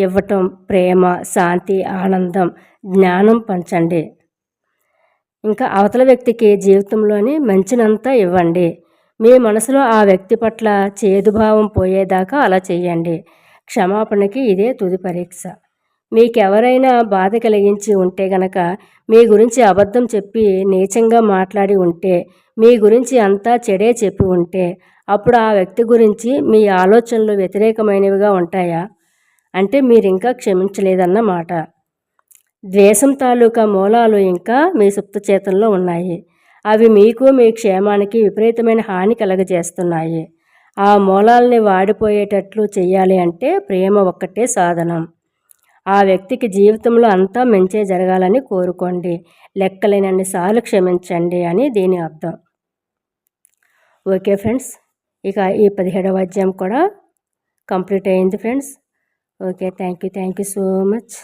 ఇవ్వటం, ప్రేమ, శాంతి, ఆనందం, జ్ఞానం పంచండి. ఇంకా అవతల వ్యక్తికి జీవితంలోని మంచినంతా ఇవ్వండి. మీ మనసులో ఆ వ్యక్తి పట్ల చేదుభావం పోయేదాకా అలా చేయండి. క్షమాపణకి ఇదే తుది పరీక్ష. మీకెవరైనా బాధ కలిగించి ఉంటే గనక, మీ గురించి అబద్ధం చెప్పి నీచంగా మాట్లాడి ఉంటే, మీ గురించి అంతా చెడే చెప్పి ఉంటే, అప్పుడు ఆ వ్యక్తి గురించి మీ ఆలోచనలు వ్యతిరేకమైనవిగా ఉంటాయా? అంటే మీరింకా క్షమించలేదన్నమాట. ద్వేషం తాలూకా మూలాలు ఇంకా మీ సుప్తచేతనలో ఉన్నాయి. అవి మీకు, మీ క్షేమానికి విపరీతమైన హాని కలగజేస్తున్నాయి. ఆ మూలాల్ని వాడిపోయేటట్లు చెయ్యాలి అంటే ప్రేమ ఒక్కటే సాధనం. ఆ వ్యక్తికి జీవితంలో అంతా మంచే జరగాలని కోరుకోండి. లెక్కలేనన్ని సార్లు క్షమించండి అని దీని అర్థం. ఓకే ఫ్రెండ్స్, ఇక ఈ 17వ అధ్యాయం కూడా కంప్లీట్ అయింది friends. Okay, thank you so much.